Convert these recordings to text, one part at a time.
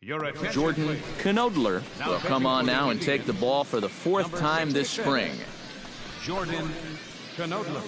Jordan Knodler will come on now and take the ball for the fourth time this spring. Jordan Knodler.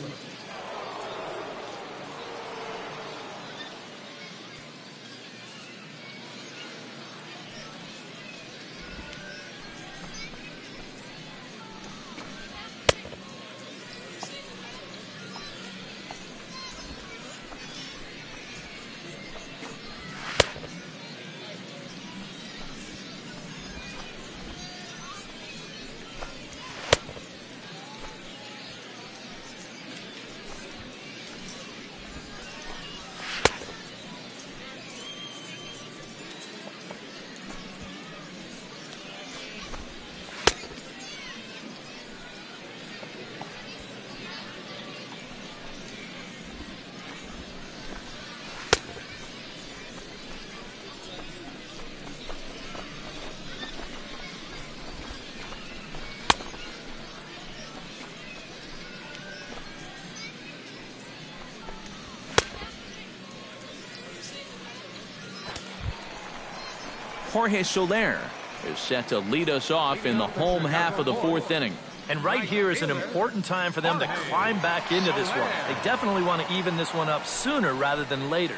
Jorge Soler is set to lead us off in the home half of the fourth inning. And right here is an important time for them to climb back into this one. They definitely want to even this one up sooner rather than later.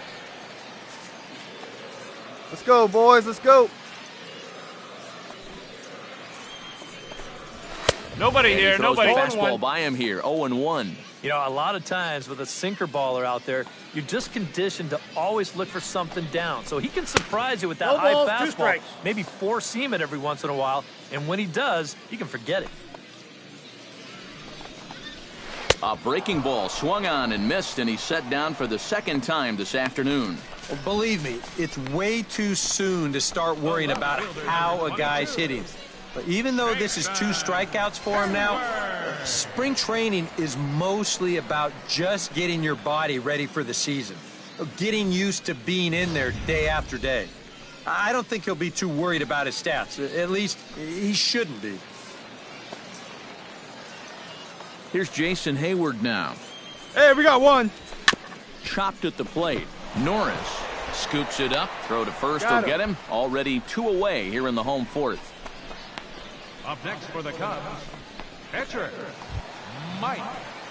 Let's go, boys. Let's go. Nobody here. Nobody. Fastball by him here. 0-1. You know, a lot of times with a sinker baller out there, you're just conditioned to always look for something down. So he can surprise you with that high fastball, maybe four-seam it every once in a while, and when he does, you can forget it. A breaking ball swung on and missed, and he's set down for the second time this afternoon. Well, believe me, it's way too soon to start worrying about how a guy's hitting. But even though this is 2 strikeouts for him now, spring training is mostly about just getting your body ready for the season, getting used to being in there day after day. I don't think he'll be too worried about his stats. At least he shouldn't be. Here's Jason Hayward now. Hey, we got one. Chopped at the plate. Norris scoops it up. Throw to first will get him. Already 2 away here in the home fourth. Up next for the Cubs, pitcher Mike.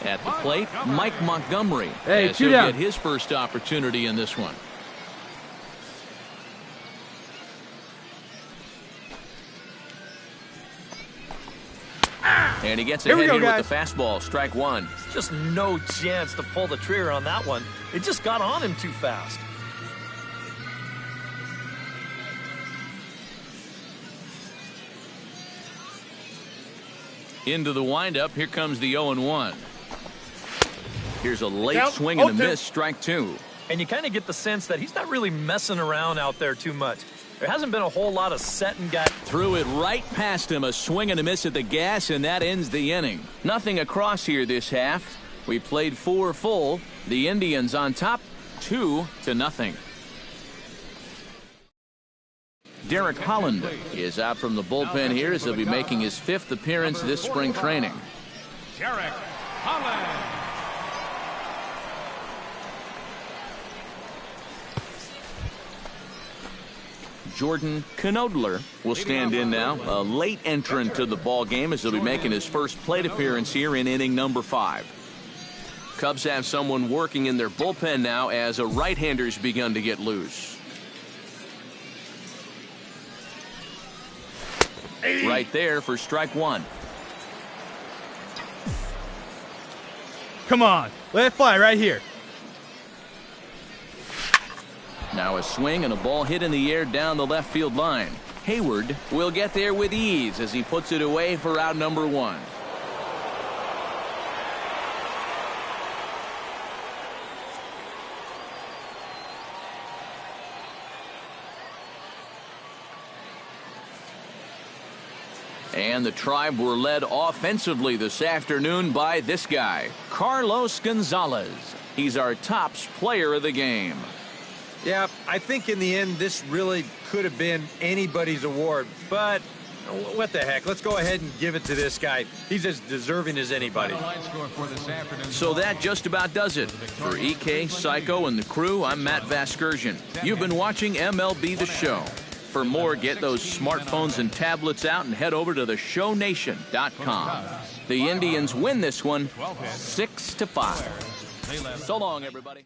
At the plate, Mike Montgomery. Hey, as 2 he'll down. get his first opportunity in this one. And he gets ahead here with the fastball. Strike one. Just no chance to pull the trigger on that one. It just got on him too fast. Into the windup. Here comes the 0-1. Here's a late swing and a miss. Strike 2. And you kind of get the sense that he's not really messing around out there too much. There hasn't been a whole lot of setting guy. Threw it right past him. A swing and a miss at the gas, and that ends the inning. Nothing across here this half. We played 4 full. The Indians on top 2-0. Derek Holland is out from the bullpen here as he'll be making his 5th appearance this spring training. Derek Holland. Jordan Knodler will stand in now, a late entrant to the ball game as he'll be making his first plate appearance here in inning number 5. Cubs have someone working in their bullpen now as a right-hander's begun to get loose. Right there for strike 1. Come on. Let it fly right here. Now a swing and a ball hit in the air down the left field line. Hayward will get there with ease as he puts it away for out number 1. And the Tribe were led offensively this afternoon by this guy, Carlos Gonzalez. He's our tops player of the game. Yeah, I think in the end this really could have been anybody's award, but what the heck, let's go ahead and give it to this guy. He's as deserving as anybody. So that just about does it. For EK, Psycho, and the crew, I'm Matt Vasgersian. You've been watching MLB The Show. For more, get those smartphones and tablets out and head over to theshownation.com. The Indians win this one 6-5. So long, everybody.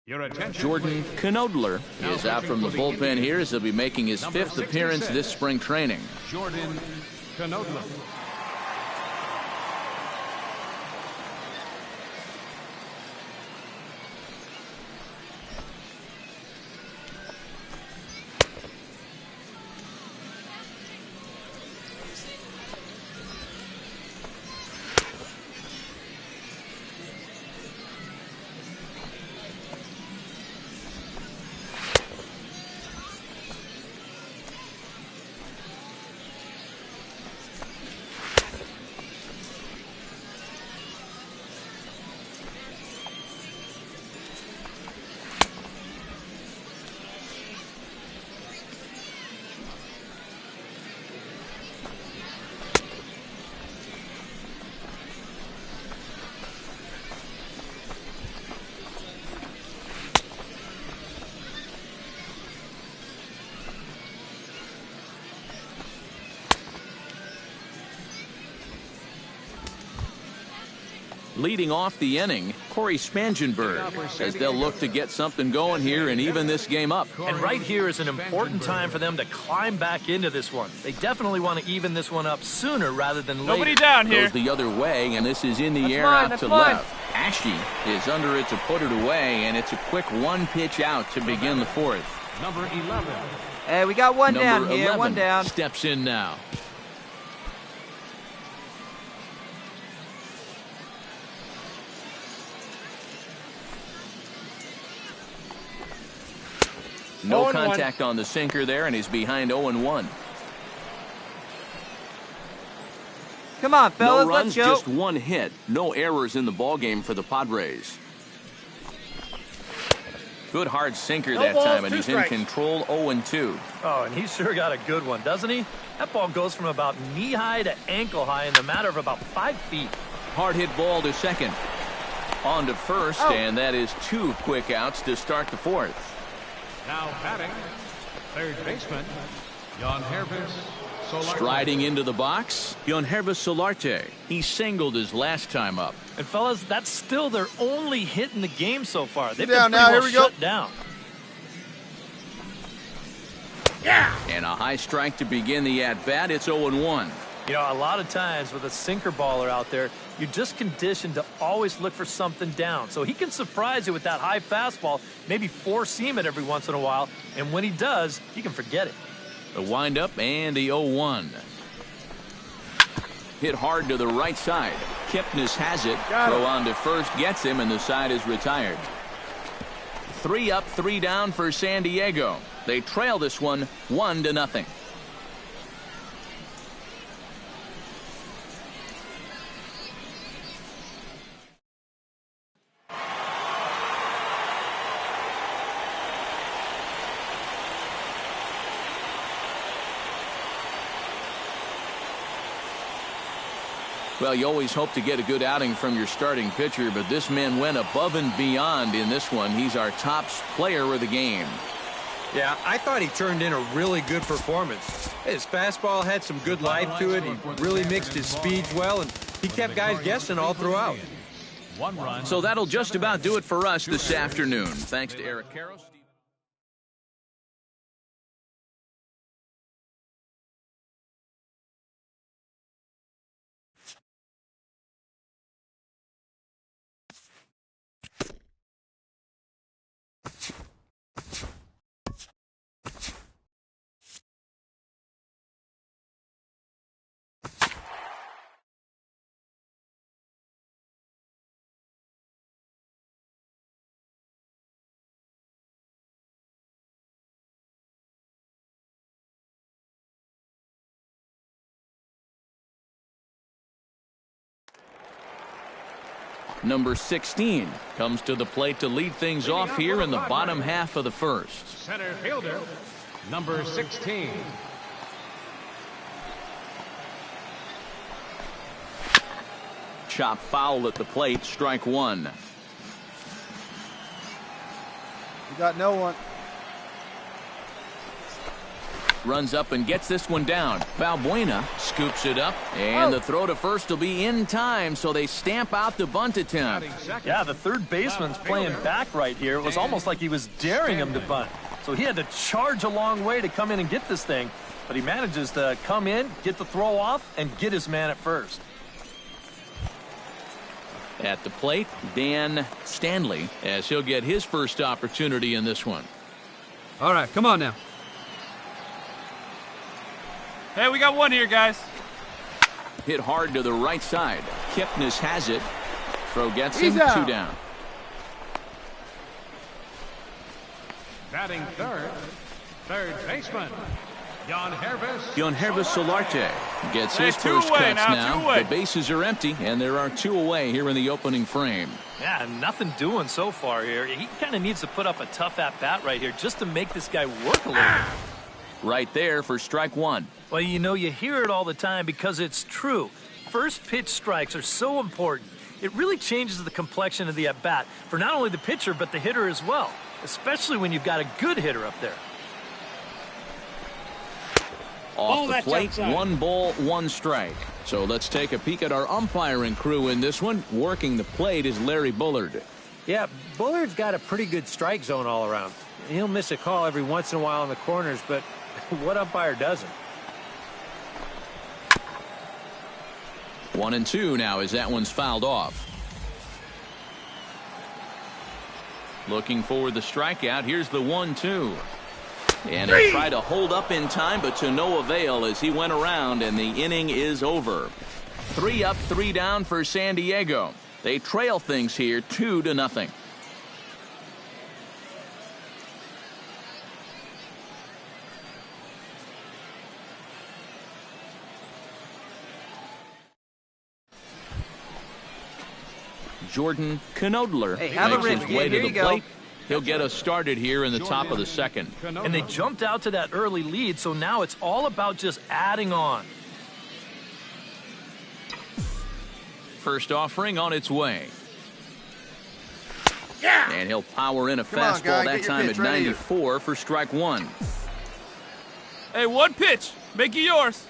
Your attention, Jordan Knodler is out from the bullpen here as he'll be making his 5th appearance this spring training. Jordan Knodler. Leading off the inning, Corey Spangenberg, as they'll look to get something going here and even this game up. And right here is an important time for them to climb back into this one. They definitely want to even this one up sooner rather than later. Nobody down here. Goes the other way, and this is in the air out to left. Ashe is under it to put it away, and it's a quick one pitch out to begin the 4th. Number 11. Hey, we got one down Number here. 11 One down. steps in now. No contact on the sinker there, and he's behind 0-1. Come on, fellas, No runs, let's go. just one hit. No errors in the ballgame for the Padres. Good hard sinker that time, and he's in control 0-2. Oh, and he's sure got a good one, doesn't he? That ball goes from about knee-high to ankle-high in the matter of about 5 feet. Hard hit ball to second. On to first, and that is 2 quick outs to start the 4th. Now batting, third baseman, Jan Hervis Solarte. Striding into the box, Jan Hervis Solarte. He singled his last time up. And fellas, that's still their only hit in the game so far. They've Down been now, pretty well here we go. shut down. And a high strike to begin the at-bat. It's 0-1. You know, a lot of times with a sinker baller out there, you're just conditioned to always look for something down. So he can surprise you with that high fastball, maybe four-seam it every once in a while, and when he does, you can forget it. The windup and the 0-1. Hit hard to the right side. Kipnis has it. Throw on to first gets him, and the side is retired. 3 up, 3 down for San Diego. They trail this one 1-0. Well, you always hope to get a good outing from your starting pitcher, but this man went above and beyond in this one. He's our top player of the game. Yeah, I thought he turned in a really good performance. His fastball had some good life to it. He really mixed his speeds well, and he kept guys guessing all throughout. 1 run. So that'll just about do it for us this afternoon. Thanks to Eric Karros. Number 16 comes to the plate to lead things off here in the bottom half of the first. Center fielder, number 16. Chop foul at the plate, strike one. You got no one. Runs up and gets this one down. Valbuena scoops it up, and the throw to first will be in time, so they stamp out the bunt attempt. Yeah, the third baseman's playing back right here. It was almost like he was daring him to bunt. So he had to charge a long way to come in and get this thing, but he manages to come in, get the throw off, and get his man at first. At the plate, Dan Stanley, as he'll get his first opportunity in this one. All right, come on now. Hey, we got one here, guys. Hit hard to the right side. Kipnis has it. Throw gets him, He's out. 2 down. Batting third, third baseman, Jan Hervis Solarte gets his Hey, first two away cuts now, now. two away. The bases are empty, and there are 2 away here in the opening frame. Yeah, nothing doing so far here. He kind of needs to put up a tough at-bat right here just to make this guy work a little bit. Right there for strike one. Well, you know, you hear it all the time because it's true. First pitch strikes are so important. It really changes the complexion of the at-bat for not only the pitcher but the hitter as well, especially when you've got a good hitter up there. Off the plate, 1 ball, 1 strike. So let's take a peek at our umpiring crew in this one. Working the plate is Larry Bullard. Yeah, Bullard's got a pretty good strike zone all around. He'll miss a call every once in a while in the corners, but what umpire doesn't? 1-2 now as that one's fouled off. Looking for the strikeout. Here's the 1-2. And he tried to hold up in time, but to no avail as he went around, and the inning is over. 3 up, 3 down for San Diego. They trail things here 2-0. Jordan Knodler Hey, have a makes his rip, way kid. to Here the you go. plate. He'll get us started here in the top of the second. And they jumped out to that early lead, so now it's all about just adding on. First offering on its way. Yeah. And he'll power in a fastball guy, that get your time pitch at right here. 94 for strike one. Hey, 1 pitch. Make it yours.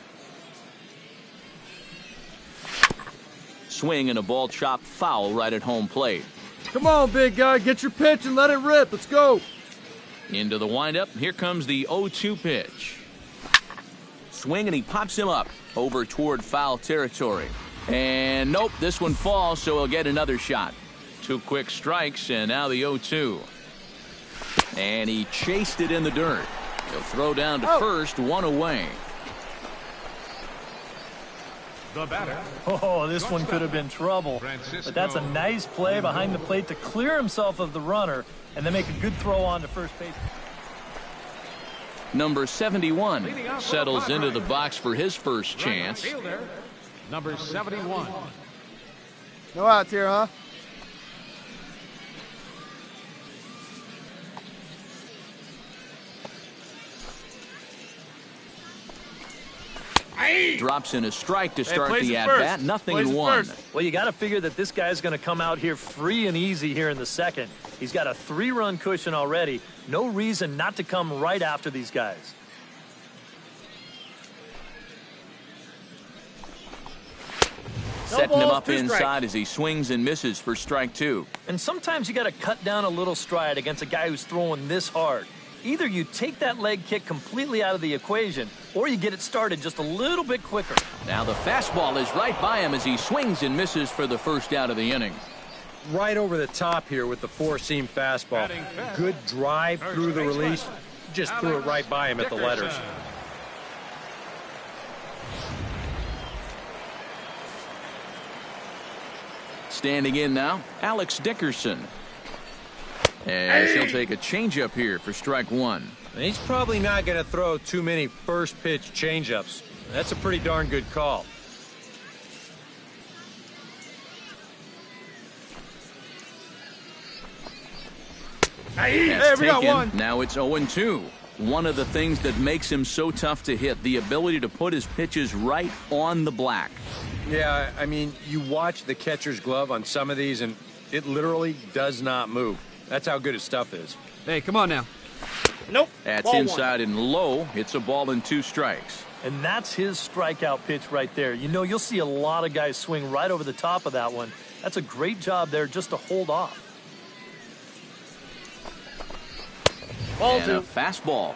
Swing and a ball chopped foul right at home plate. Come on, big guy. Get your pitch and let it rip. Let's go. Into the windup. Here comes the 0-2 pitch. Swing and he pops him up over toward foul territory. And nope, this one falls, so he'll get another shot. 2 quick strikes, and now the 0-2. And he chased it in the dirt. He'll throw down to first, 1 away. The batter. Oh, this one could have been trouble. But that's a nice play behind the plate to clear himself of the runner and then make a good throw on to first base. Number 71 settles into the box for his first chance. Fielder, number 71. No outs here, huh? Drops in a strike to start plays the it at-bat. first. Nothing Plays in it 1. first. Well, you got to figure that this guy's going to come out here free and easy here in the second. He's got a 3-run cushion already. No reason not to come right after these guys. Setting him up inside as he swings and misses for strike 2. And sometimes you got to cut down a little stride against a guy who's throwing this hard. Either you take that leg kick completely out of the equation, or you get it started just a little bit quicker. Now the fastball is right by him as he swings and misses for the first out of the inning. Right over the top here with the 4-seam fastball. Good drive through the release. Just threw it right by him at the letters. Standing in now, Alex Dickerson. As he'll take a changeup here for strike 1. He's probably not going to throw too many first pitch changeups. That's a pretty darn good call. That's we got taken. one. Now it's 0-2. One of the things that makes him so tough to hit, the ability to put his pitches right on the black. Yeah, I mean, you watch the catcher's glove on some of these, and it literally does not move. That's how good his stuff is. Hey, come on now. Nope. That's Ball inside and low. It's a ball and 2 strikes. And that's his strikeout pitch right there. You know, you'll see a lot of guys swing right over the top of that one. That's a great job there just to hold off. Ball And a 2. fastball.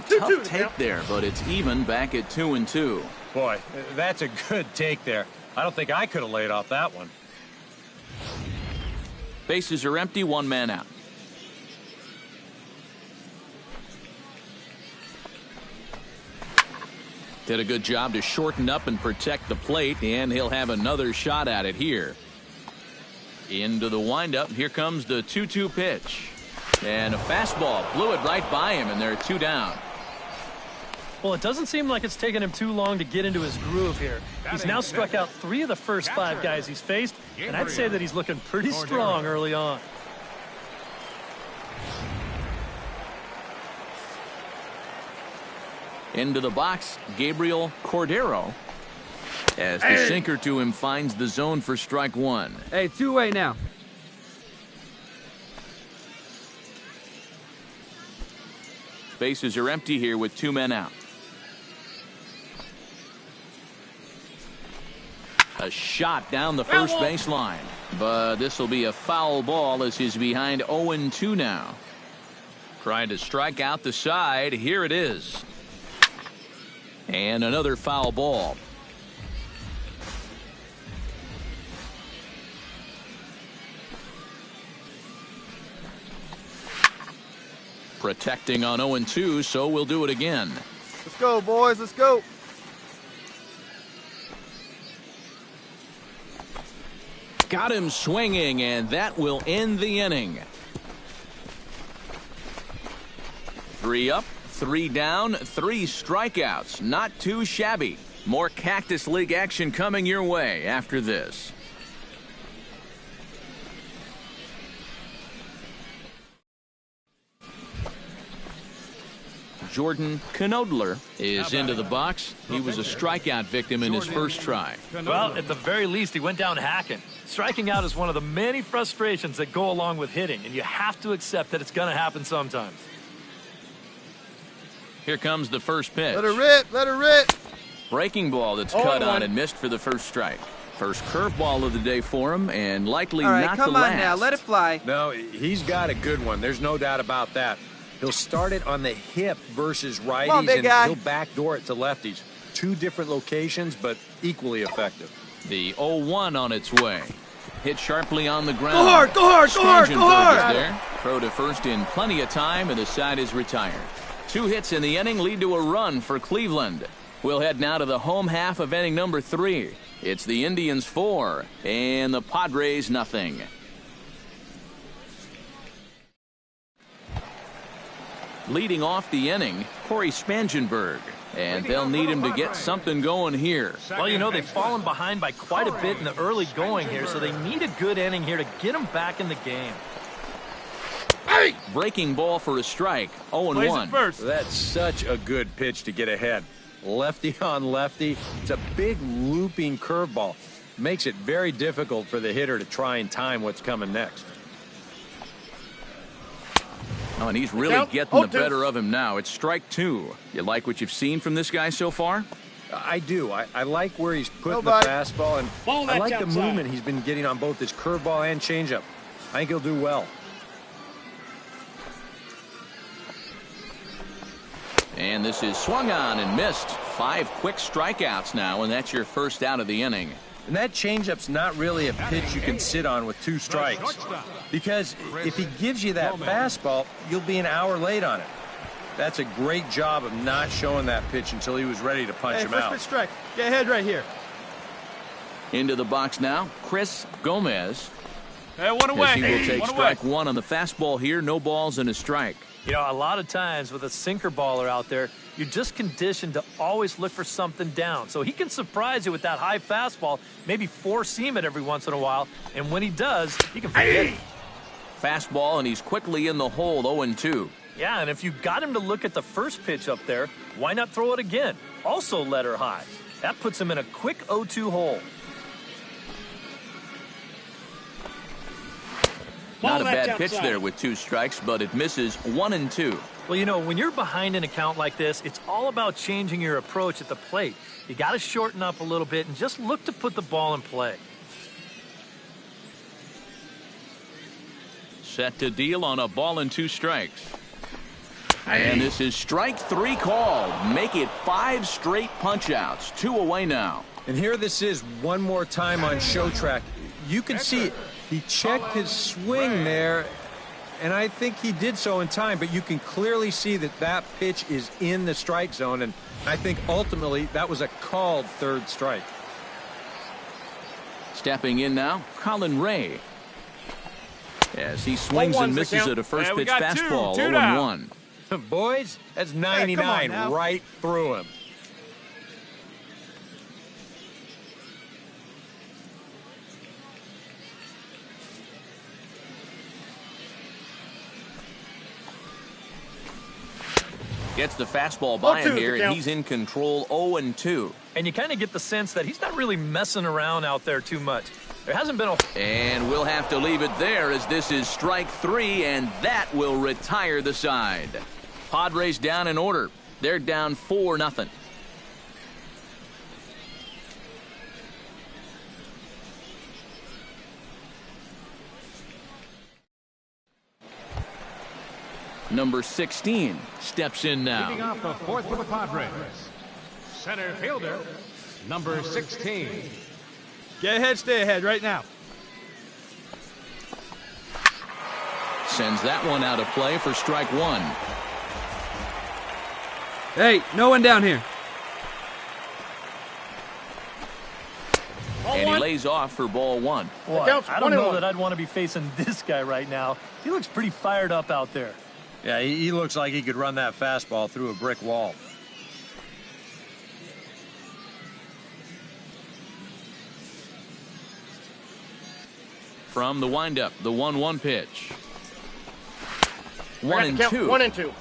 Tough take there, but it's even back at 2-2. Boy, that's a good take there. I don't think I could have laid off that one. Bases are empty, 1 man out. Did a good job to shorten up and protect the plate, and he'll have another shot at it here. Into the windup. Here comes the 2-2 pitch. And a fastball blew it right by him, and there are 2 down. Well, it doesn't seem like it's taken him too long to get into his groove here. He's now struck out 3 of the first 5 guys he's faced, and I'd say that he's looking pretty strong early on. Into the box, Gabriel Cordero. As the sinker to him finds the zone for strike 1. Hey, 2-way now. Bases are empty here with 2 men out. A shot down the first baseline. But this will be a foul ball as he's behind 0-2 now. Trying to strike out the side. Here it is. And another foul ball. Protecting on 0-2, so we'll do it again. Let's go, boys. Let's go. Got him swinging, and that will end the inning. 3 up, 3 down, 3 strikeouts. Not too shabby. More Cactus League action coming your way after this. Jordan Knodler is into the box. He was a strikeout victim in his first try. Well, at the very least, he went down hacking. Striking out is one of the many frustrations that go along with hitting, and you have to accept that it's going to happen sometimes. Here comes the first pitch. Let her rip. Let her rip. Breaking ball that's cut on and missed for the first strike. First curveball of the day for him, and likely All right, not the come on last. now. Let it fly. No, he's got a good one. There's no doubt about that. He'll start it on the hip versus righties, on, big and guy. he'll backdoor it to lefties. 2 different locations, but equally effective. The 0-1 on its way. Hit sharply on the ground. Go hard, go hard, go hard, go hard. There. Throw to first in plenty of time, and the side is retired. 2 hits in the inning lead to a run for Cleveland. We'll head now to the home half of inning number 3. It's the Indians 4 and the Padres nothing. Leading off the inning, Corey Spangenberg. And they'll need him to get something going here. Well, you know, they've fallen behind by quite a bit in the early going here, so they need a good inning here to get them back in the game. Breaking ball for a strike, 0-1. That's such a good pitch to get ahead. Lefty on lefty. It's a big looping curveball. Makes it very difficult for the hitter to try and time what's coming next. Oh, and he's really getting the better of him now. It's strike 2. You like what you've seen from this guy so far? I do. I like where he's putting the fastball, and I like the movement he's been getting on both his curveball and changeup. I think he'll do well. And this is swung on and missed. 5 quick strikeouts now, and that's your first out of the inning. And that changeup's not really a pitch you can sit on with 2 strikes. Because if he gives you that fastball, you'll be an hour late on it. That's a great job of not showing that pitch until he was ready to punch him out. First pitch strike. Get ahead right here. Into the box now, Chris Gomez. Hey, 1 away. As he will take strike 1 on the fastball here. No balls and a strike. You know, a lot of times with a sinker baller out there, you're just conditioned to always look for something down. So he can surprise you with that high fastball, maybe 4-seam it every once in a while, and when he does, he can forget it. Fastball, and he's quickly in the hole, 0-2. Yeah, and if you got him to look at the first pitch up there, why not throw it again? Also let her high. That puts him in a quick 0-2 hole. Not a bad pitch there with 2 strikes, but it misses 1-2. Well, you know, when you're behind an account like this, it's all about changing your approach at the plate. You got to shorten up a little bit and just look to put the ball in play. Set to deal on a ball and 2 strikes. And this is strike 3 called. Make it 5 straight punch-outs. 2 away now. And here this is one more time on show track. You can see it. He checked his swing there, and I think he did so in time, but you can clearly see that that pitch is in the strike zone, and I think ultimately that was a called 3rd strike. Stepping in now, Colin Ray. As he swings and misses at a first pitch fastball, 0-1. Boys, that's 99 right through him. Gets the fastball by him here, and he's in control, 0-2. And you kind of get the sense that he's not really messing around out there too much. There hasn't been a... And we'll have to leave it there as this is strike 3, and that will retire the side. Padres down in order. They're down 4-0. Number 16 steps in now. Leading off the 4th for the Padres, center fielder, number 16. Get ahead, stay ahead right now. Sends that one out of play for strike 1. Hey, no one down here. And he lays off for ball 1. Boy, I don't know that I'd want to be facing this guy right now. He looks pretty fired up out there. Yeah, he looks like he could run that fastball through a brick wall. From the windup, the 1-1 pitch. 1-2. 1-2.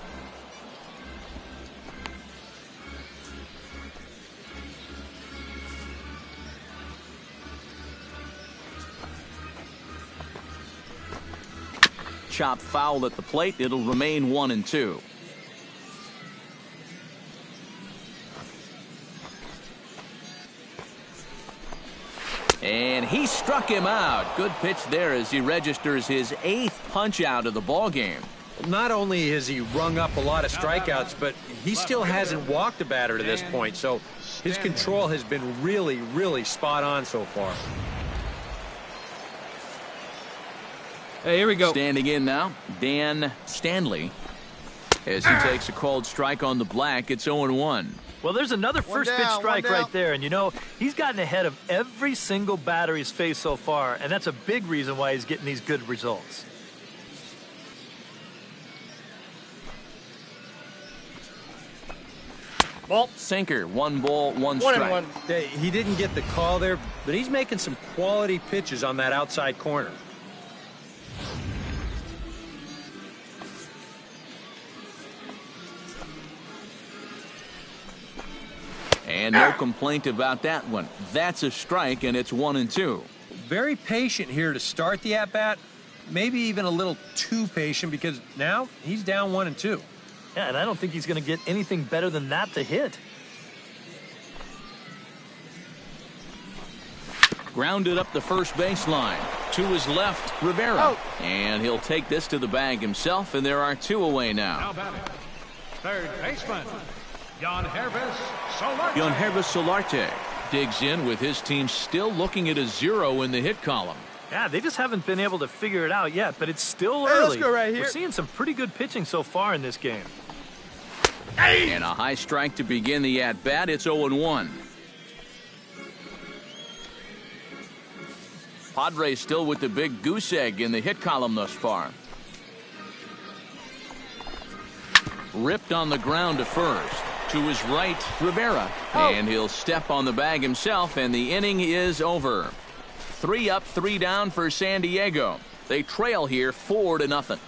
Chop foul at the plate. It'll remain 1-2. And he struck him out. Good pitch there as he registers his 8th punch out of the ball game. Not only has he rung up a lot of strikeouts, but he still hasn't walked a batter to this point, so his control has been really, really spot on so far. Hey, here we go. Standing in now, Dan Stanley. As he takes a called strike on the black, it's 0-1. Well, there's another first pitch strike right there, and you know, he's gotten ahead of every single batter he's faced so far, and that's a big reason why he's getting these good results. Ball. Sinker, 1 ball, 1 strike. He didn't get the call there, but he's making some quality pitches on that outside corner. And no complaint about that one. That's a strike, and it's 1-2. Very patient here to start the at-bat. Maybe even a little too patient because now he's down 1-2. Yeah, and I don't think he's going to get anything better than that to hit. Grounded up the first baseline. To his left, Rivera. And he'll take this to the bag himself, and there are 2 away now. Now batting, third baseman, Yangervis Solarte. Yangervis Solarte digs in with his team still looking at a 0 in the hit column. Yeah, they just haven't been able to figure it out yet, but it's still early. Let's go right here. We're seeing some pretty good pitching so far in this game. And a high strike to begin the at-bat. It's 0-1. Padres still with the big goose egg in the hit column thus far. Ripped on the ground to first. To his right, Rivera. And he'll step on the bag himself, and the inning is over. 3 up, 3 down for San Diego. They trail here 4-0.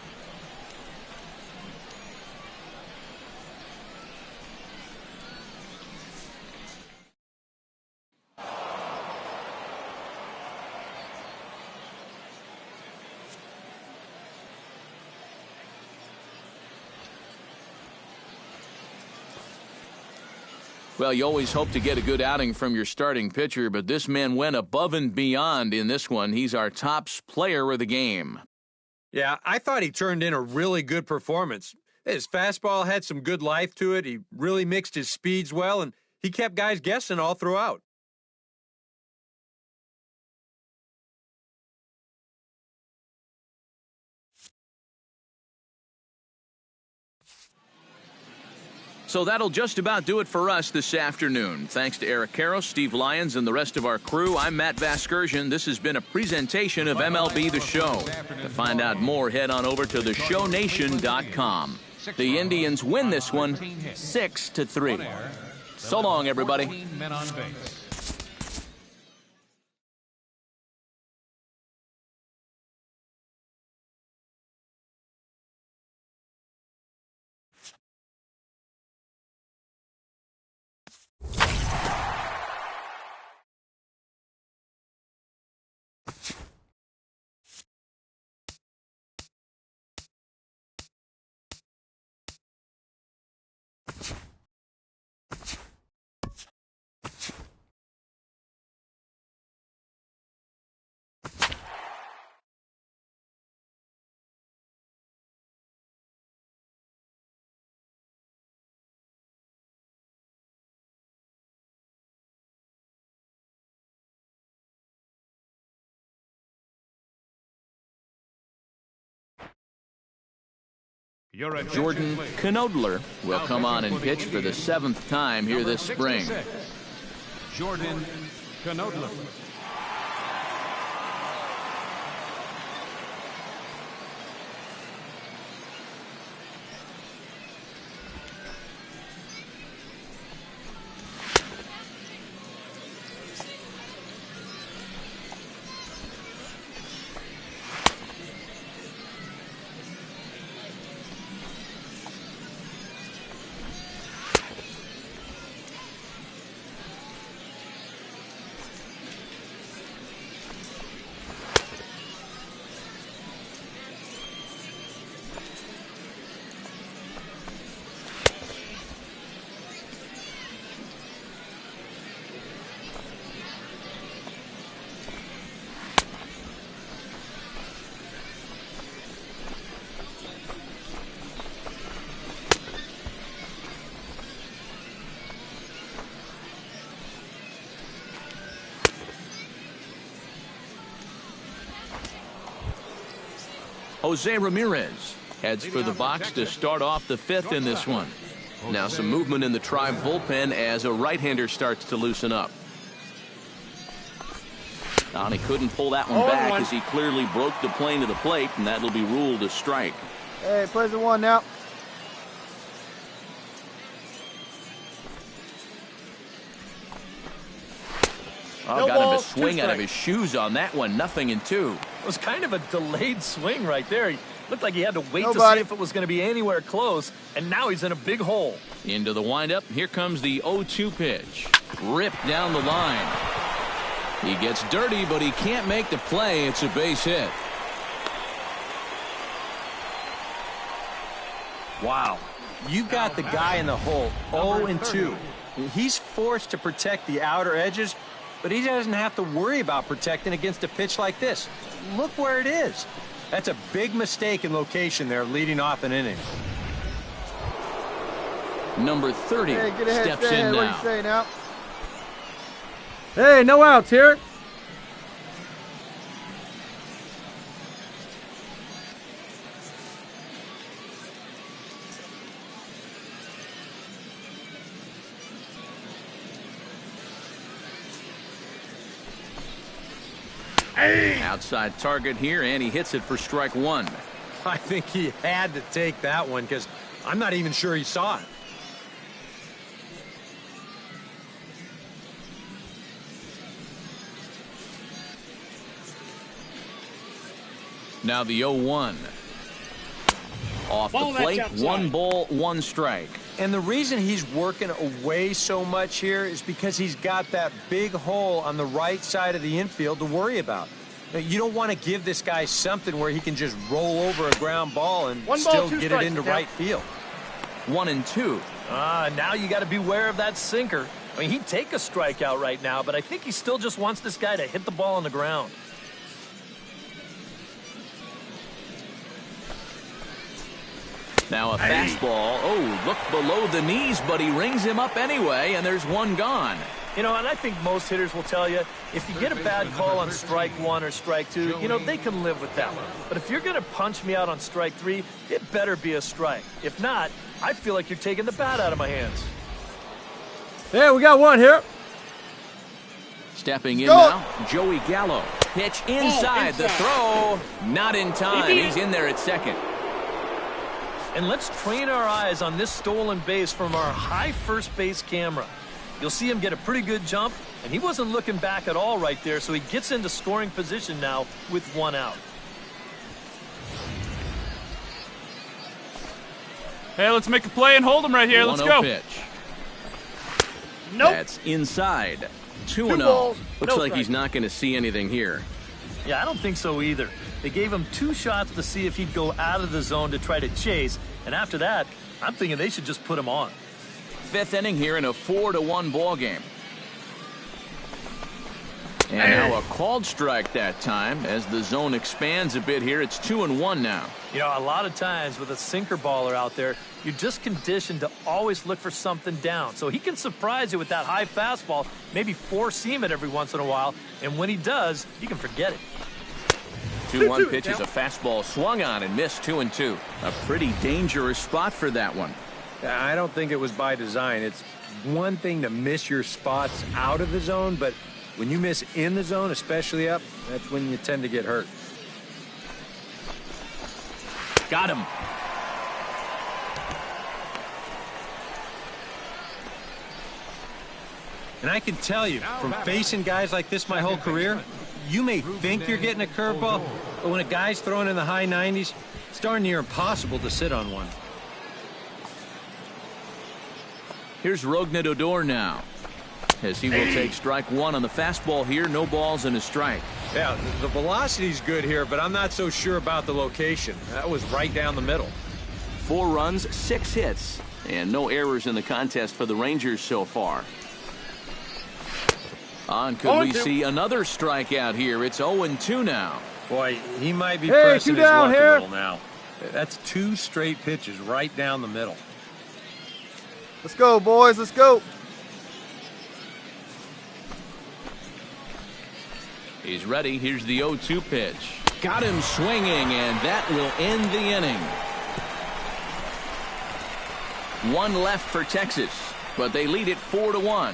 Well, you always hope to get a good outing from your starting pitcher, but this man went above and beyond in this one. He's our top player of the game. Yeah, I thought he turned in a really good performance. His fastball had some good life to it. He really mixed his speeds well, and he kept guys guessing all throughout. So that'll just about do it for us this afternoon. Thanks to Eric Karros, Steve Lyons, and the rest of our crew. I'm Matt Vasgersian. This has been a presentation of MLB The Show. To find out more, head on over to theshownation.com. The Indians win this one 6-3. So long, everybody. Jordan Knodler will come on and pitch for the 7th time here this spring. Jordan Knodler. Jose Ramirez heads for the box to start off the 5th in this one. Now some movement in the Tribe bullpen as a right-hander starts to loosen up. And he couldn't pull that one back as he clearly broke the plane to the plate, and that'll be ruled a strike. Hey, plays the 1 now. Oh, got him to swing out of his shoes on that one. 0-2. It was kind of a delayed swing right there. He looked like he had to wait to see if it was going to be anywhere close, and now he's in a big hole. Into the windup. Here comes the 0-2 pitch. Ripped down the line. He gets dirty, but he can't make the play. It's a base hit. Wow. You've got the guy in the hole, 0-2. He's forced to protect the outer edges, but he doesn't have to worry about protecting against a pitch like this. Look where it is. That's a big mistake in location there, leading off an inning. Number 30 steps in now. What do you say now? Hey, no outs here. Outside target here, and he hits it for strike 1. I think he had to take that one because I'm not even sure he saw it. Now the 0-1. Off the plate, 1 ball, 1 strike. And the reason he's working away so much here is because he's got that big hole on the right side of the infield to worry about. Now, you don't want to give this guy something where he can just roll over a ground ball and still get it into right field. 1-2. Now you got to beware of that sinker. I mean, he'd take a strikeout right now, but I think he still just wants this guy to hit the ball on the ground. Now a fastball. Oh, look below the knees, but he rings him up anyway, and there's 1 gone. You know, and I think most hitters will tell you, if you get a bad call on strike 1 or strike 2, you know, they can live with that one. But if you're going to punch me out on strike 3, it better be a strike. If not, I feel like you're taking the bat out of my hands. Hey, we got one here. Stepping in now, Joey Gallo. Pitch inside. The throw, not in time. He's in there at second. And let's train our eyes on this stolen base from our high first base camera. You'll see him get a pretty good jump, and he wasn't looking back at all right there, so he gets into scoring position now with 1 out. Hey, let's make a play and hold him right here. Let's go. Pitch. Nope. That's inside. 2-0. balls, Looks no like strike. he's not going to see anything here. Yeah, I don't think so either. They gave him 2 shots to see if he'd go out of the zone to try to chase, and after that, I'm thinking they should just put him on. 5th inning here in a 4-1 ball game. And now a called strike that time. As the zone expands a bit here, it's 2-1 now. You know, a lot of times with a sinker baller out there, you're just conditioned to always look for something down. So he can surprise you with that high fastball, maybe 4-seam it every once in a while, and when he does, you can forget it. 2-1 pitch is a fastball swung on and missed. 2-2. A pretty dangerous spot for that one. I don't think it was by design. It's one thing to miss your spots out of the zone, but when you miss in the zone, especially up, that's when you tend to get hurt. Got him. And I can tell you, from facing guys like this my whole career, you may think you're getting a curveball, but when a guy's throwing in the high 90s, it's darn near impossible to sit on one. Here's Rognet Odor now, as he will take strike 1 on the fastball here. No balls and a strike. Yeah, the velocity's good here, but I'm not so sure about the location. That was right down the middle. 4 runs, 6 hits, and no errors in the contest for the Rangers so far. And could we see another strikeout here? It's 0-2 now. Boy, he might be pressing his luck a little now. That's 2 straight pitches right down the middle. Let's go, boys. Let's go. He's ready. Here's the 0-2 pitch. Got him swinging, and that will end the inning. 1 left for Texas, but they lead it 4-1.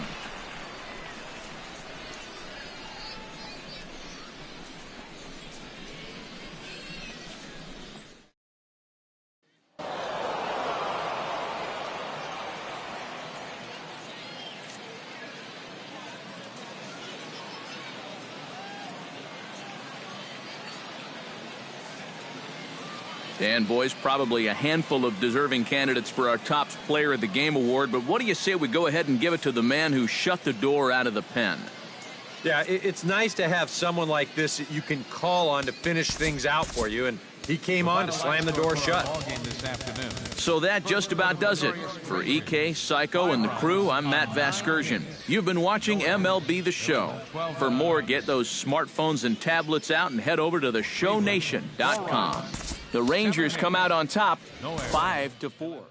And, boys, probably a handful of deserving candidates for our top player of the game award, but what do you say we go ahead and give it to the man who shut the door out of the pen? Yeah, it's nice to have someone like this that you can call on to finish things out for you, and he came on to slam the door shut. So that just about does it. For EK, Psycho, and the crew, I'm Matt Vasgersian. You've been watching MLB The Show. For more, get those smartphones and tablets out and head over to theshownation.com. The Rangers come out on top 5-4.